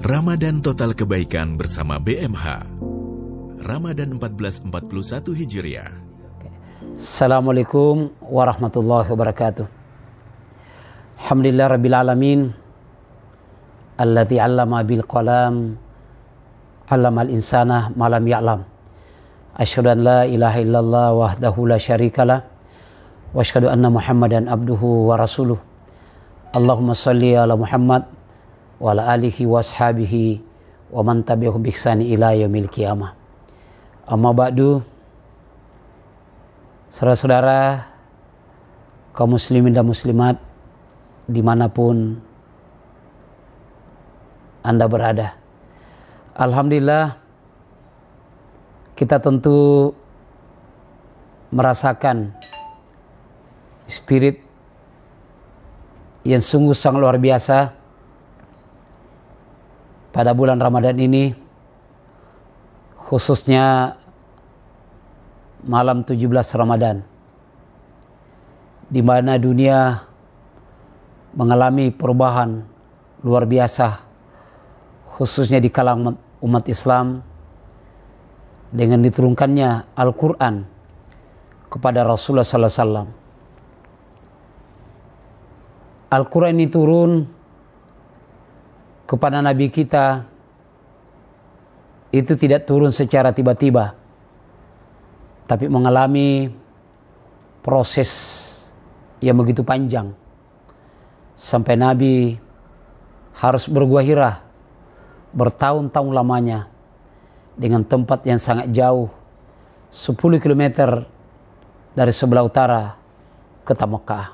Ramadan Total Kebaikan bersama BMH. Ramadan 1441 Hijriah. Assalamualaikum warahmatullahi wabarakatuh. Alhamdulillah rabbil alamin. Alladzi 'allama bil qalam, 'allamal insana ma lam ya'lam. Asyhadu an la ilaha illallah wahdahu la syarikalah wa asyhadu anna Muhammadan abduhu wa rasuluh. Allahumma shalli ala Muhammad wa ala alihi wa ashabihi wa man tabi'ahu bi ihsani ila yaumil qiyamah. Amma ba'du. Saudara-saudara kaum muslimin dan muslimat dimanapun Anda berada, alhamdulillah kita tentu merasakan spirit yang sungguh sangat luar biasa pada bulan Ramadan ini, khususnya malam 17 Ramadan, di mana dunia mengalami perubahan luar biasa, khususnya di kalangan umat Islam, dengan diturunkannya Al-Quran kepada Rasulullah Sallallahu Alaihi Wasallam. Al-Quran ini turun kepada Nabi kita, itu tidak turun secara tiba-tiba, tapi mengalami proses yang begitu panjang, sampai Nabi harus berguahirah bertahun-tahun lamanya dengan tempat yang sangat jauh, 10 km dari sebelah utara kota Mekah.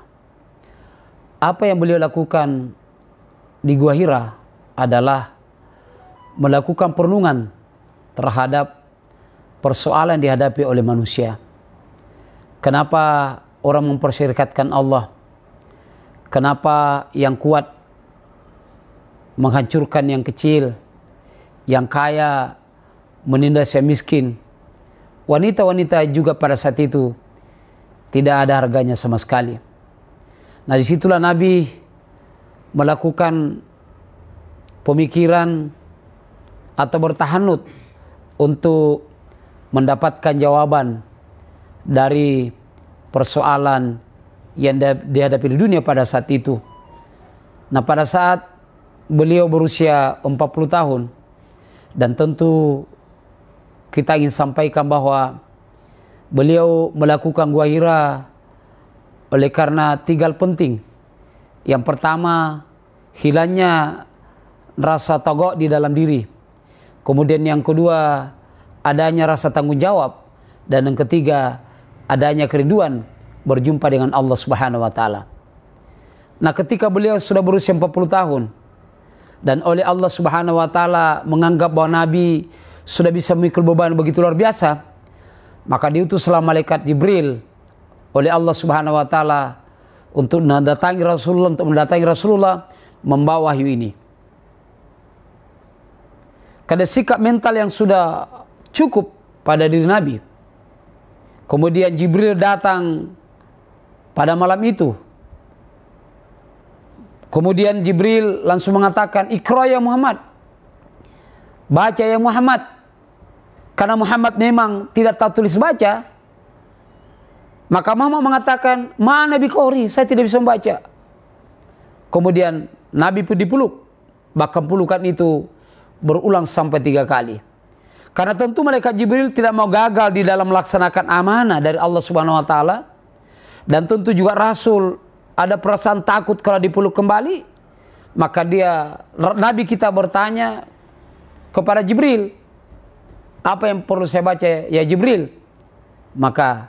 Apa yang beliau lakukan di Gua Hira adalah melakukan perenungan terhadap persoalan dihadapi oleh manusia. Kenapa orang mempersyirikatkan Allah? Kenapa yang kuat menghancurkan yang kecil, yang kaya menindas yang miskin? Wanita-wanita juga pada saat itu tidak ada harganya sama sekali. Nah, disitulah Nabi melakukan pemikiran atau bertahanut untuk mendapatkan jawaban dari persoalan yang dihadapi di dunia pada saat itu. Nah, pada saat beliau berusia 40 tahun, dan tentu kita ingin sampaikan bahwa beliau melakukan Gua Hira oleh karena 3 hal penting. Yang pertama, hilangnya rasa tagok di dalam diri. Kemudian yang kedua, adanya rasa tanggung jawab. Dan yang ketiga, adanya kerinduan berjumpa dengan Allah Subhanahu wa taala. Nah, ketika beliau sudah berusia 40 tahun dan oleh Allah Subhanahu wa taala menganggap bahwa Nabi sudah bisa memikul beban begitu luar biasa, maka diutuslah malaikat Jibril oleh Allah Subhanahu wa taala untuk mendatangi Rasulullah membawa wahyu ini. Karena sikap mental yang sudah cukup pada diri Nabi. Kemudian Jibril datang pada malam itu. Kemudian Jibril langsung mengatakan, "Iqra ya Muhammad." Baca ya Muhammad. Karena Muhammad memang tidak tahu tulis baca. Maka Muhammad mengatakan, "Mana biqori, saya tidak bisa membaca." Kemudian Nabi pun dipeluk. Bahkan pelukan itu berulang sampai 3 kali. Karena tentu malaikat Jibril tidak mau gagal di dalam melaksanakan amanah dari Allah Subhanahu wa taala. Dan tentu juga Rasul ada perasaan takut kalau dipeluk kembali. Maka Nabi kita bertanya kepada Jibril, "Apa yang perlu saya baca ya Jibril?" Maka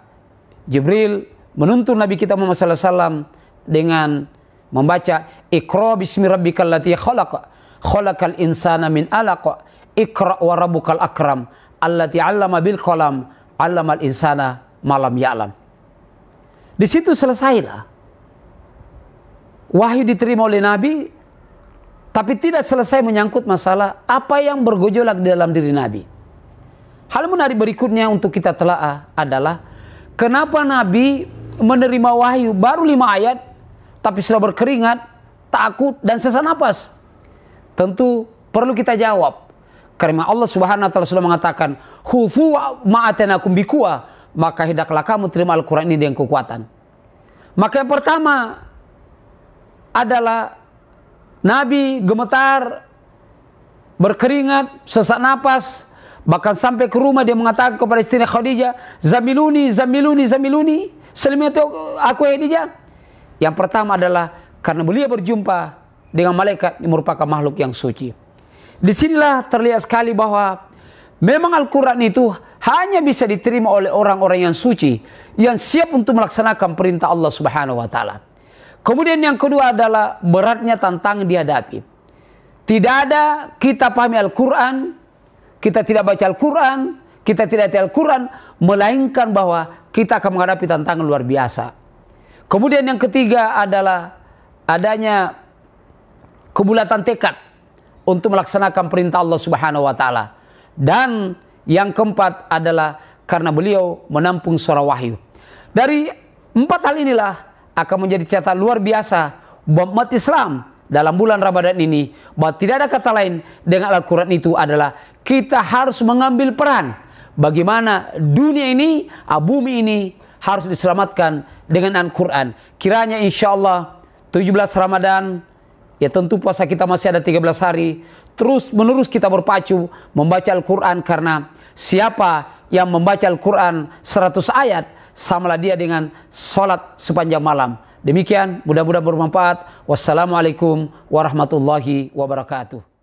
Jibril menuntun Nabi kita Muhammad sallallahu alaihi wasallam dengan membaca, "Iqra bismi rabbikal ladzi khalaq, khalaqal insana min 'alaq, Iqra wa rabbukal akram, allati 'allama bil qalam, 'allamal insana ma lam ya'lam." Di situ selesailah. Wahyu diterima oleh Nabi, tapi tidak selesai menyangkut masalah apa yang bergejolak di dalam diri Nabi. Hal menarik berikutnya untuk kita telaah adalah kenapa Nabi menerima wahyu baru 5 ayat, tapi sudah berkeringat, takut, dan sesak napas. Tentu perlu kita jawab. Karena Allah Subhanahu wa taala sudah mengatakan, "Khudhu ma'atanakum biquwah," maka hendaklah kamu terima Al-Qur'an ini dengan kekuatan. Maka yang pertama adalah Nabi gemetar, berkeringat, sesak napas, bahkan sampai ke rumah dia mengatakan kepada istrinya Khadijah, "Zamiluni, zamiluni, zamiluni, selimut aku Khadijah." Yang pertama adalah karena beliau berjumpa dengan malaikat yang merupakan makhluk yang suci. Disinilah terlihat sekali bahwa memang Al-Quran itu hanya bisa diterima oleh orang-orang yang suci, yang siap untuk melaksanakan perintah Allah Subhanahu wa taala. Kemudian yang kedua adalah beratnya tantangan dihadapi. Tidak ada kita pahami Al-Quran, kita tidak baca Al-Quran, kita tidak hati Al-Quran, melainkan bahwa kita akan menghadapi tantangan luar biasa. Kemudian yang ketiga adalah adanya kebulatan tekad untuk melaksanakan perintah Allah Subhanahu wa taala. Dan yang keempat adalah karena beliau menampung surah wahyu. Dari 4 hal inilah akan menjadi catatan luar biasa buat umat Islam dalam bulan Ramadan ini, bahwa tidak ada kata lain dengan Al-Quran itu adalah kita harus mengambil peran bagaimana dunia ini, bumi ini harus diselamatkan dengan Al-Quran. Kiranya insya Allah 17 Ramadan, ya tentu puasa kita masih ada 13 hari, terus menerus kita berpacu membaca Al-Quran, karena siapa yang membaca Al-Quran 100 ayat samalah dia dengan sholat sepanjang malam. Demikian, mudah-mudahan bermanfaat. Wassalamualaikum warahmatullahi wabarakatuh.